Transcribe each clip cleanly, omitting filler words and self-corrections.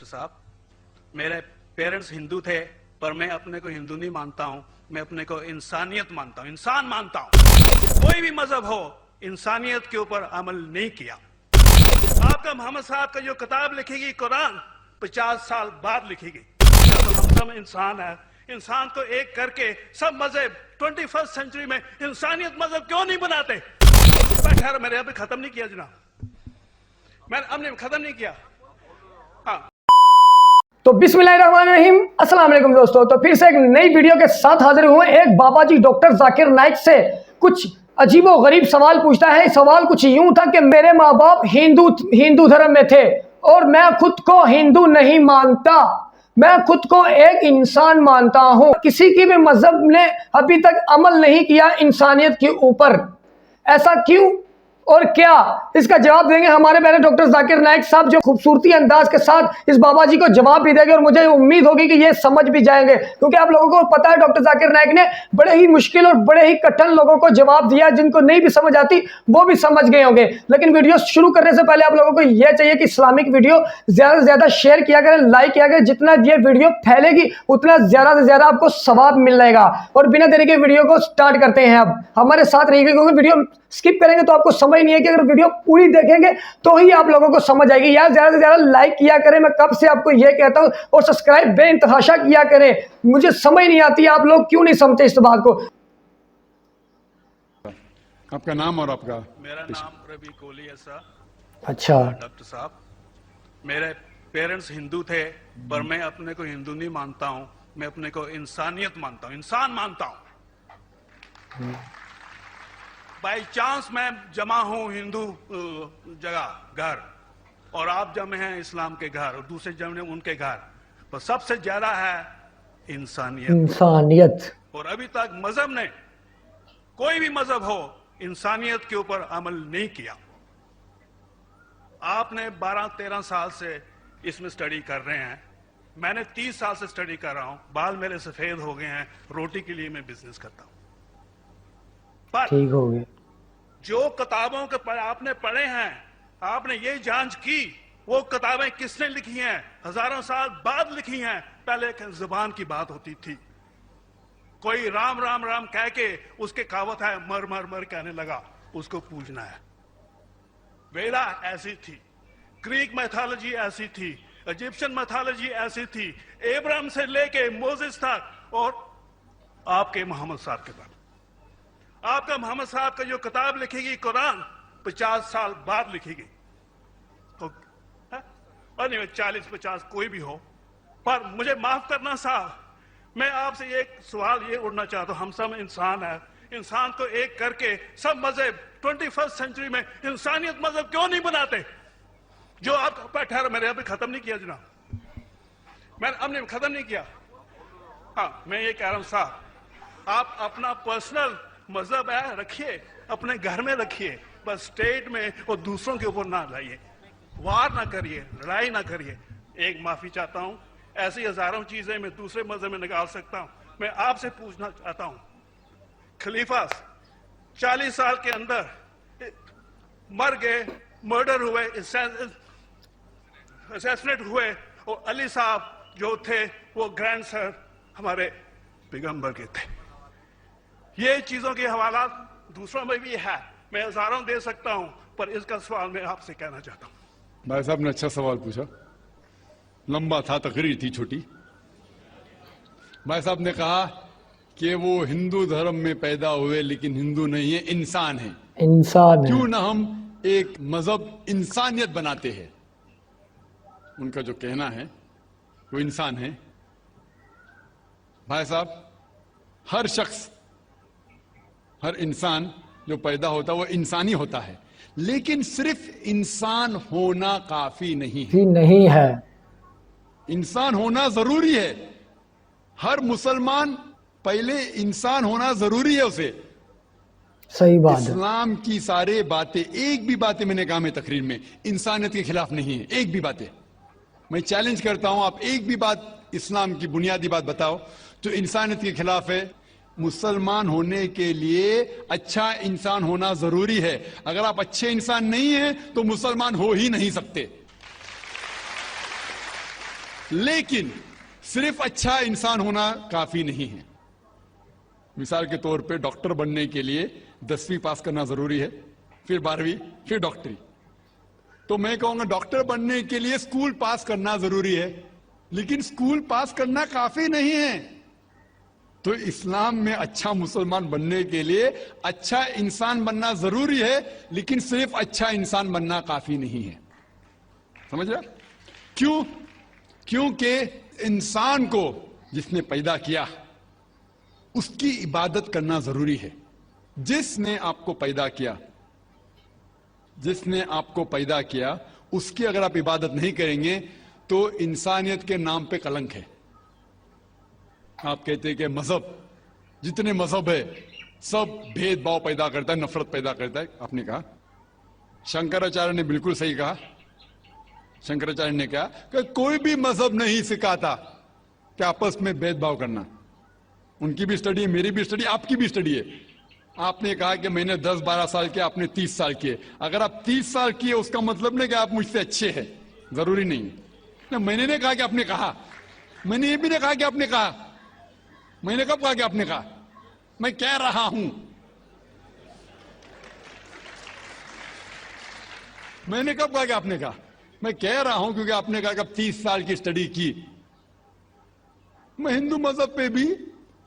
साहब, मेरे पेरेंट्स हिंदू थे, पर मैं अपने को हिंदू नहीं मानता हूं, मैं अपने को इंसानियत मानता हूं, इंसान मानता हूं। कोई भी मजहब हो, इंसानियत के ऊपर अमल नहीं किया। आपका मोहम्मद साहब का जो किताब लिखेगी कुरान 50 साल बाद लिखेगी। क्या तो हम सब इंसान है, इंसान को एक करके सब मजहब 21st सेंचुरी में इंसानियत मजहब क्यों नहीं बनाते? खैर मैंने अभी खत्म नहीं किया जनाब, मैंने हमने खत्म नहीं किया। हाँ तो बिस्मिल्लाहिर्रहमानिर्रहीम, अस्सलाम वालेकुम दोस्तों। तो फिर से एक नई वीडियो के साथ हाजिर हुए। एक बाबा जी डॉक्टर जाकिर नाइक से कुछ अजीबो गरीब सवाल पूछता है। सवाल कुछ यूं था कि मेरे माँ बाप हिंदू धर्म में थे और मैं खुद को हिंदू नहीं मानता, मैं खुद को एक इंसान मानता हूं। किसी की भी मजहब ने अभी तक अमल नहीं किया इंसानियत के ऊपर, ऐसा क्यों और क्या? इसका जवाब देंगे हमारे पहले डॉक्टर जाकिर नाइक साहब, जो खूबसूरती अंदाज के साथ इस बाबा जी को जवाब भी देंगे और मुझे उम्मीद होगी कि ये समझ भी जाएंगे, क्योंकि आप लोगों को पता है डॉक्टर जाकिर नाइक ने बड़े ही मुश्किल और बड़े ही कठिन लोगों को जवाब दिया, जिनको नहीं भी समझ आती वो भी समझ गए होंगे। लेकिन वीडियो शुरू करने से पहले आप लोगों को यह चाहिए कि इस्लामिक वीडियो ज्यादा से ज्यादा शेयर किया करें, लाइक किया करें। जितना ये वीडियो फैलेगी उतना ज्यादा से ज्यादा आपको सवाब मिल जाएगा। और बिना देरी के वीडियो को स्टार्ट करते हैं। अब हमारे साथ रहिएगा, क्योंकि वीडियो स्किप करेंगे तो आपको समझ नहीं है कि अगर वीडियो पूरी देखेंगे तो ही आप लोगों को समझ आएगी। यार ज्यादा से ज्यादा लाइक किया करें, मैं कब से आपको यह कहता हूं, और सब्सक्राइब बेइंतहाशा किया करें। मुझे समझ नहीं आती आप लोग क्यों नहीं समझते इस बात को। आपका नाम और आपका? मेरा नाम रवि कोहली है सर। अच्छा डॉक्टर साहब, मेरे पेरेंट्स हिंदू थे, पर मैं अपने को हिंदू नहीं मानता हूं, मैं अपने को इंसानियत मानता हूं, इंसान मानता हूं। बाई चांस मैं जमा हूं हिंदू जगह घर, और आप जमे हैं इस्लाम के घर, और दूसरे जमे उनके घर, पर सबसे ज्यादा है इंसानियत। और अभी तक मजहब ने, कोई भी मजहब हो, इंसानियत के ऊपर अमल नहीं किया। आपने 12-13 साल से इसमें स्टडी कर रहे हैं, मैंने 30 साल से स्टडी कर रहा हूं, बाल मेरे सफेद हो गए हैं, रोटी के लिए मैं बिजनेस करता हूं। पर ठीक हो गया। जो किताबों के आपने पढ़े हैं, आपने ये जांच की वो किताबें किसने लिखी हैं? हजारों साल बाद लिखी हैं। पहले जुबान की बात होती थी, कोई राम राम राम कह के उसके कहावत है मर मर मर कहने लगा, उसको पूजना है। वेदा ऐसी थी, ग्रीक मैथोलॉजी ऐसी थी, इजिप्शियन मैथोलॉजी ऐसी थी, इब्राहिम से लेके मोसेस तक, और आपके मोहम्मद साहब के बाद। आपका मोहम्मद साहब का जो किताब लिखेगी कुरान 50 साल बाद लिखेगी, तो और नहीं 40-50 कोई भी हो। पर मुझे माफ करना साहब, मैं आपसे एक सवाल ये उड़ना चाहता हूं। हम सब इंसान है, इंसान को एक करके सब मजहब 21st सेंचुरी में इंसानियत मजहब क्यों नहीं बनाते? जो आप ठहर, मैंने अभी खत्म नहीं किया जनाब, मैंने हमने खत्म नहीं किया। हाँ मैं ये कह रहा हूं साहब, आप अपना पर्सनल मजहब है रखिए, अपने घर में रखिए, बस स्टेट में और दूसरों के ऊपर ना लाइए, वार ना करिए, लड़ाई ना करिए। एक माफी चाहता हूं, ऐसी हजारों चीजें मैं दूसरे मजहब में निकाल सकता हूं। मैं आपसे पूछना चाहता हूं, खलीफा 40 साल के अंदर मर गए, मर्डर हुए, असैसिनेट हुए, और अली साहब जो थे वो ग्रैंडसन हमारे पैगंबर के थे। ये चीजों के हवाला दूसरों में भी है, मैं हजारों दे सकता हूं, पर इसका सवाल मैं आपसे कहना चाहता हूं। भाई साहब ने अच्छा सवाल पूछा, लंबा था, तकरीर थी छोटी। भाई साहब ने कहा कि वो हिंदू धर्म में पैदा हुए लेकिन हिंदू नहीं है, इंसान है। इंसान है। क्यों ना हम एक मजहब इंसानियत बनाते हैं? उनका जो कहना है वो इंसान है। भाई साहब, हर शख्स, हर इंसान जो पैदा होता है वो इंसानी होता है, लेकिन सिर्फ इंसान होना काफी नहीं है। इंसान होना जरूरी है। हर मुसलमान पहले इंसान होना जरूरी है उसे। सही बात है। इस्लाम की सारे बातें, एक भी बातें मैंने कहा मैं तकरीर में इंसानियत के खिलाफ नहीं है, एक भी बातें। मैं चैलेंज करता हूं, आप एक भी बात इस्लाम की बुनियादी बात बताओ तो इंसानियत के खिलाफ है। मुसलमान होने के लिए अच्छा इंसान होना जरूरी है। अगर आप अच्छे इंसान नहीं हैं तो मुसलमान हो ही नहीं सकते। لیکن صرف اچھا انسان ہونا کافی نہیں ہے. مثال کے طور پہ ڈاکٹر بننے کے لیے 10ویں پاس کرنا ضروری ہے, پھر 12ویں, پھر ڈاکٹری. تو میں کہوں گا ڈاکٹر بننے کے لیے اسکول پاس کرنا ضروری ہے, لیکن اسکول پاس کرنا کافی نہیں ہے. تو اسلام میں اچھا مسلمان بننے کے لیے اچھا انسان بننا ضروری ہے, لیکن صرف اچھا انسان بننا کافی نہیں ہے. سمجھ رہے؟ کیوں؟ کیونکہ انسان کو جس نے پیدا کیا اس کی عبادت کرنا ضروری ہے. جس نے آپ کو پیدا کیا, جس نے آپ کو پیدا کیا, اس کی اگر آپ عبادت نہیں کریں گے تو انسانیت کے نام پہ کلنک ہے. آپ کہتے ہیں کہ مذہب, جتنے مذہب ہے سب بھید بھاؤ پیدا کرتا ہے, نفرت پیدا کرتا ہے. آپ نے کہا, شنکراچاریہ نے بالکل صحیح کہا. شنکراچاریہ نے کہا کہ کوئی بھی مذہب نہیں سکھاتا کہ آپس میں بھید بھاؤ کرنا. ان کی بھی اسٹڈی ہے, میری بھی اسٹڈی, آپ کی بھی اسٹڈی ہے. آپ نے کہا کہ میں نے 10-12 سال کیا, آپ نے 30 سال کیے. اگر آپ 30 سال کیے اس کا مطلب نہیں کہ آپ مجھ سے اچھے ہیں, ضروری نہیں. میں نے نہیں کہا کہ آپ نے کہا, میں نے یہ بھی نہیں کہا کہ آپ نے کہا. میں نے کب کہا کہ آپ نے کہا؟ میں کہہ رہا ہوں. میں نے کب کہا کہ آپ نے کہا؟ میں کہہ رہا ہوں کیونکہ آپ نے کہا کہ اب 30 سال کی اسٹڈی کی. میں ہندو مذہب پہ بھی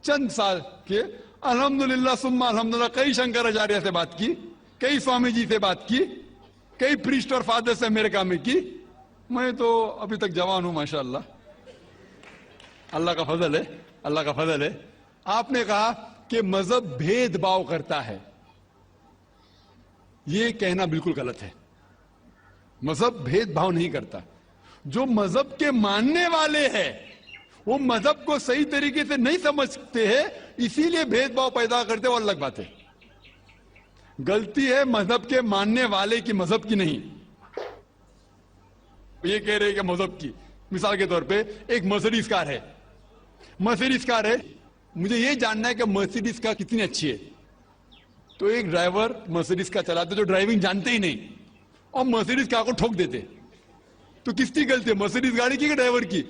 چند سال کے الحمدللہ ثم الحمدللہ کئی شنکراچاریہ سے بات کی, کئی سوامی جی سے بات کی, کئی پریسٹ اور فادر سے امریکہ میں کی. میں تو ابھی تک جوان ہوں ماشاءاللہ, اللہ کا فضل ہے, اللہ کا فضل ہے. آپ نے کہا کہ مذہب بھید بھاؤ کرتا ہے. یہ کہنا بالکل غلط ہے. مذہب بھید بھاؤ نہیں کرتا. جو مذہب کے ماننے والے ہیں وہ مذہب کو صحیح طریقے سے نہیں سمجھتے ہیں, اسی لیے بھید بھاؤ پیدا کرتے, وہ الگ بات ہے. غلطی ہے مذہب کے ماننے والے کی, مذہب کی نہیں. یہ کہہ رہے کہ مذہب کی, مثال کے طور پہ ایک مرسیڈیز کار ہے, مرسیڈیز کار ہے, مجھے یہ جاننا ہے کہ مرسیڈیز کار کتنی اچھی ہے. تو ایک ڈرائیور مرسیڈیز کار چلاتے جو ڈرائیونگ جانتے ہی نہیں اور مرسیڈیز کار کو ٹھوک دیتے, تو کس کی غلطی ہے, مرسیڈیز گاڑی کی کہ ڈرائیور کی؟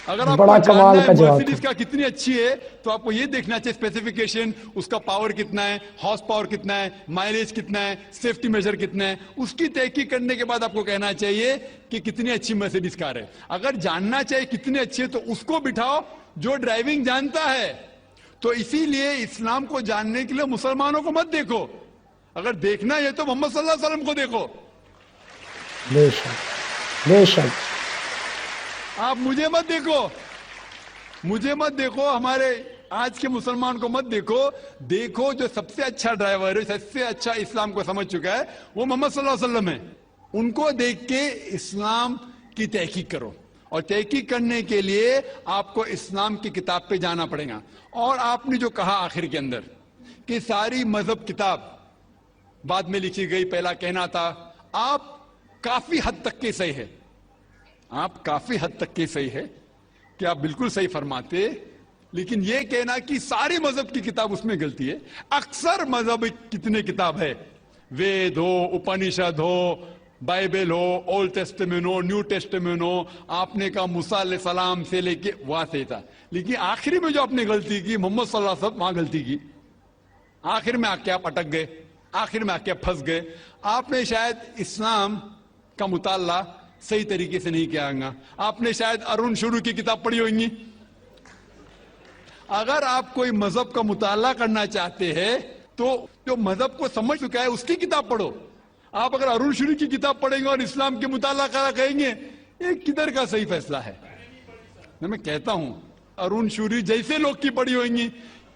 اگر آپ کو جاننا ہے مرسیڈیز کا کتنی اچھی ہے تو آپ کو یہ دیکھنا چاہیے اسپیسیفیکیشن, اس کا پاور کتنا ہے, ہارس پاور کتنا ہے, مائلیج کتنا ہے, سیفٹی میجر کتنا ہے. اس کی تحقیق کرنے کے بعد آپ کو کہنا چاہیے کہ کتنی اچھی مرسیڈیز کار ہے. اگر جاننا چاہیے کتنی اچھی ہے تو اس کو بٹھاؤ جو ڈرائیونگ جانتا ہے. تو اسی لیے اسلام کو جاننے کے لیے مسلمانوں کو مت دیکھو, اگر دیکھنا ہے تو محمد صلی اللہ علیہ وسلم کو دیکھو. بے شک, بے شک. آپ مجھے مت دیکھو, مجھے مت دیکھو, ہمارے آج کے مسلمان کو مت دیکھو. دیکھو جو سب سے اچھا ڈرائیور ہے, سب سے اچھا اسلام کو سمجھ چکا ہے, وہ محمد صلی اللہ علیہ وسلم ہے. ان کو دیکھ کے اسلام کی تحقیق کرو, اور تحقیق کرنے کے لیے آپ کو اسلام کی کتاب پہ جانا پڑے گا. اور آپ نے جو کہا آخر کے اندر کہ ساری مذہب کتاب بعد میں لکھی گئی, پہلا کہنا تھا, آپ کافی حد تک کے صحیح ہے, آپ کافی حد تک کے صحیح ہے کہ آپ بالکل صحیح فرماتے, لیکن یہ کہنا کہ ساری مذہب کی کتاب اس میں غلطی ہے. اکثر مذہب کتنے کتاب ہے, وید ہو, اپنشد ہو, بائبل ہو, اولڈ ٹیسٹمنٹ ہو, نیو ٹیسٹمنٹ ہو, آپ نے کہا موسیٰ علیہ السلام سے لے کے وہاں سے تھا, لیکن آخری میں جو آپ نے غلطی کی محمد صلی اللہ علیہ وسلم, وہاں غلطی کی. آخر میں آ کے آپ اٹک گئے, آخر میں آ کے آپ پھنس گئے. آپ نے شاید اسلام کا مطالعہ صحیح طریقے سے نہیں کیا گا. آپ نے شاید ارون شروع کی کتاب پڑھی ہوگی. اگر آپ کوئی مذہب کا مطالعہ کرنا چاہتے ہیں تو جو مذہب کو سمجھ چکا ہے اس کی کتاب پڑھو. آپ اگر ارون شروع کی کتاب پڑھیں گے اور اسلام کے مطالعہ کرا کہیں گے, یہ کدھر کا صحیح فیصلہ ہے؟ میں کہتا ہوں ارون شوری جیسے لوگ کی پڑھی ہوئیں,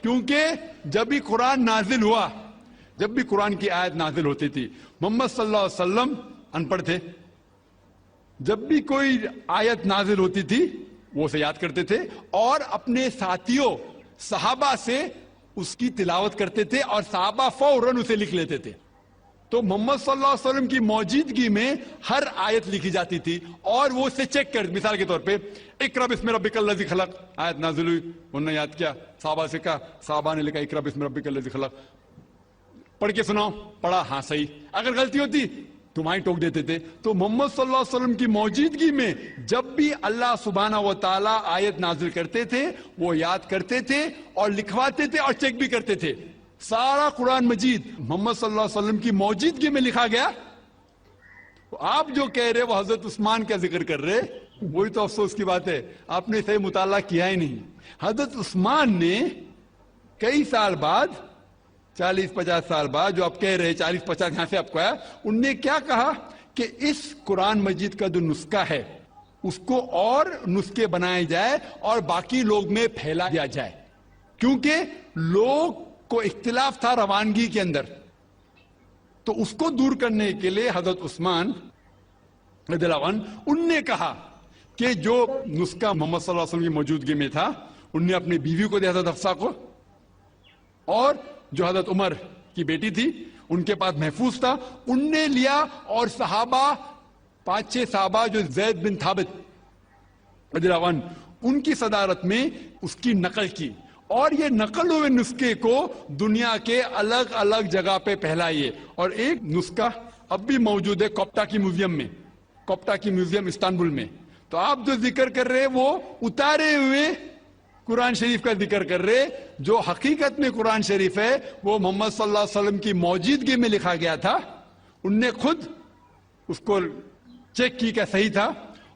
کیونکہ جب بھی قرآن نازل ہوا, جب بھی قرآن کی آیت نازل ہوتی تھی, محمد صلی اللہ علیہ وسلم ان پڑھ تھے. جب بھی کوئی آیت نازل ہوتی تھی وہ اسے یاد کرتے تھے اور اپنے ساتھیوں صحابہ سے اس کی تلاوت کرتے تھے, اور صحابہ فوراً اسے لکھ لیتے تھے. تو محمد صلی اللہ علیہ وسلم کی موجودگی میں ہر آیت لکھی جاتی تھی اور وہ اسے چیک کر, مثال کے طور پہ اقرا بسم ربک الذی خلق آیت نازل ہوئی, انہوں نے یاد کیا, صحابہ سے کہا, صحابہ نے لکھا اقرا بسم ربک الذی خلق, پڑھ کے سناؤ, پڑھا, ہاں صحیح. اگر غلطی ہوتی तुम्हारी टोक देते थे। तो मोहम्मद सल्लल्लाहु अलैहि वसल्लम की मौजूदगी में जब भी अल्लाह सुब्हाना व तआला आयत नाजिल करते थे, वो याद करते थे और लिखवाते थे और चेक भी करते थे। सारा कुरान मजीद मोहम्मद सल्लल्लाहु अलैहि वसल्लम की मौजूदगी में लिखा गया। तो आप जो कह रहे वो हजरत उस्मान का जिक्र कर रहे, वही तो अफसोस की बात है, आपने सही मुताला किया ही नहीं। हजरत उस्मान ने कई साल बाद, 40-50 साल बाद, जो आप कह रहे 40-50 यहां से आपको आया, उनने क्या कहा कि इस कुरान मजीद का जो नुस्खा है उसको और नुस्खे बनाए जाए और बाकी लोग में फैला दिया जाए, क्योंकि लोग को इख्तिलाफ था रवानगी के अंदर। तो उसको दूर करने के लिए हजरत उस्मान रज़ियल्लाहु अन्हु उनने कहा कि जो नुस्खा मोहम्मद सल्लल्लाहु अलैहि वसल्लम की मौजूदगी में था, उनने अपनी बीवी को दिया था हफ्सा को, और जो हजरत उमर की बेटी थी उनके पास महफूज था, उनने लिया, और सहाबा 5-6 सहाबा जो ज़ैद बिन थाबित रज़ियल्लाहु अन्हु उनकी सदारत में उसकी नकल की, और ये नकल हुए नुस्खे को दुनिया के अलग अलग जगह पे फैलाइए। और एक नुस्खा अब भी मौजूद है कोप्टा की म्यूजियम में, कोप्टा की म्यूजियम इस्तांबुल में। तो आप जो जिक्र कर रहे वो उतारे हुए कुरान शरीफ का जिक्र कर रहे, जो हकीकत में कुरान शरीफ है वो मोहम्मद सल्लल्लाहु अलैहि वसल्लम की मौजूदगी में लिखा गया था। उनने खुद उसको चेक की क्या सही था,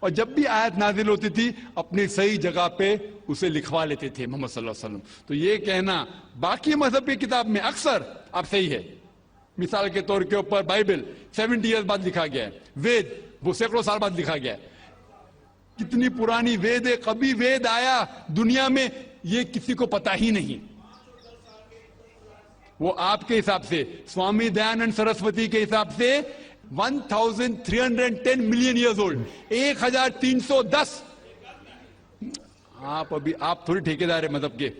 और जब भी आयत नाजिल होती थी अपनी सही जगह पे उसे लिखवा लेते थे मोहम्मद सल्लल्लाहु अलैहि वसल्लम। तो ये कहना बाकी मजहब की किताब में अक्सर अब सही है। मिसाल के तौर के ऊपर बाइबल 70 ईयर्स बाद लिखा गया है, वेद वो सैकड़ों साल बाद लिखा गया है। कितनी पुरानी वेद है, कभी वेद आया दुनिया में ये किसी को पता ही नहीं। वो आपके हिसाब से, स्वामी दयानंद सरस्वती के हिसाब से 1310 मिलियन ईयर्स ओल्ड, 1310। आप थोड़ी ठेकेदार है मजहब के,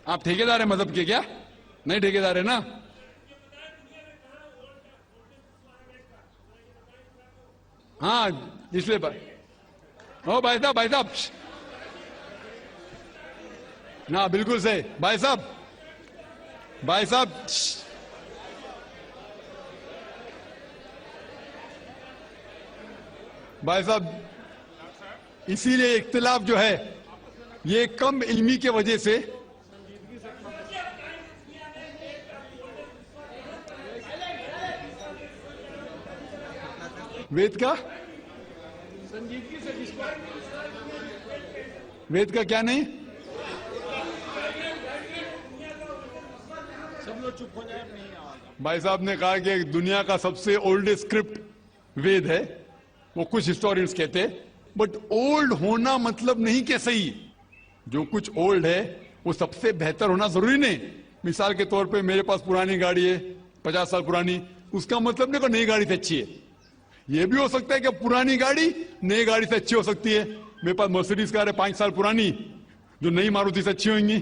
आप ठेकेदार है मजहब के क्या? नहीं ठेकेदार है ना। हाँ इसलिए ओ भाई साहब ना, बिल्कुल सही भाई साहब इसीलिए इख्तिलाफ जो है ये कम इल्मी के वजह से। वेद का वेद का क्या नहीं, सब लोग चुप हो जाए। भाई साहब ने कहा कि दुनिया का सबसे ओल्डेस्ट स्क्रिप्ट वेद है, वो कुछ हिस्टोरियंस कहते हैं, बट ओल्ड होना मतलब नहीं कि सही। जो कुछ ओल्ड है वो सबसे बेहतर होना जरूरी नहीं। मिसाल के तौर पे मेरे पास पुरानी गाड़ी है 50 साल पुरानी, उसका मतलब नहीं कि नई गाड़ी से अच्छी है। ये भी हो सकता है कि पुरानी गाड़ी नई गाड़ी से अच्छी हो सकती है। मेरे पास मर्सिडीज कार है 5 साल पुरानी, जो नई मारुति से अच्छी होंगी।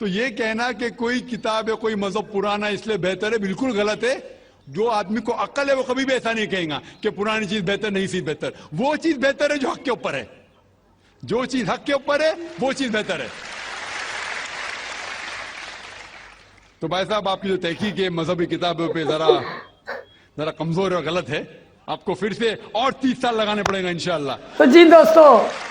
तो ये कहना कि कोई किताब है कोई मजहब पुराना इसलिए बेहतर है, बिल्कुल गलत है। जो आदमी को अक्ल है वो कभी भी ऐसा नहीं कहेगा कि पुरानी चीज बेहतर नहीं चीज बेहतर। वो चीज बेहतर है जो हक के ऊपर है, जो चीज हक के ऊपर है वो चीज बेहतर है। तो भाई साहब आपकी जो तहकीक है मजहबी किताबों पे जरा कमजोर और गलत है, आपको फिर से और 30 साल लगाने पड़ेगा इंशाल्लाह। तो जी दोस्तों,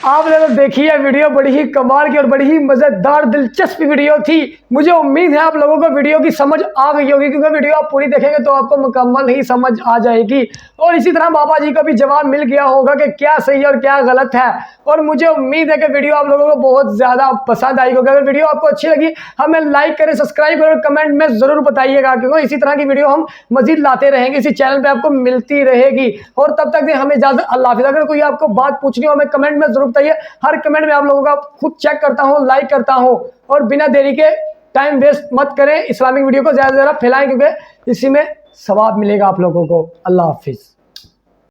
आपने तो देखी है वीडियो, बड़ी ही कमाल की और बड़ी ही मजेदार दिलचस्प वीडियो थी। मुझे उम्मीद है आप लोगों को वीडियो की समझ आ गई होगी, क्योंकि वीडियो आप पूरी देखेंगे तो आपको मुकम्मल ही समझ आ जाएगी। और इसी तरह बाबा जी का भी जवाब मिल गया होगा कि क्या सही और क्या गलत है। और मुझे उम्मीद है कि वीडियो आप लोगों को बहुत ज्यादा पसंद आई होगी। अगर वीडियो आपको अच्छी लगी हमें लाइक करें, सब्सक्राइब करें, कमेंट में जरूर बताइएगा, क्योंकि इसी तरह की वीडियो हम मजीद लाते रहेंगे, इसी चैनल पे आपको मिलती रहेगी। और तब तक हमें इजाजत, अल्लाह हाफिज़। अगर कोई आपको बात पूछनी हो हमें कमेंट में जरूर बताइए, हर कमेंट में आप लोगों का खुद चेक करता हूं, लाइक करता हूं। और बिना देरी के टाइम वेस्ट मत करें, इस्लामिक वीडियो को ज्यादा से ज्यादा फैलाएं, क्योंकि इसी में सवाब मिलेगा आप लोगों को। अल्लाह हाफिज़।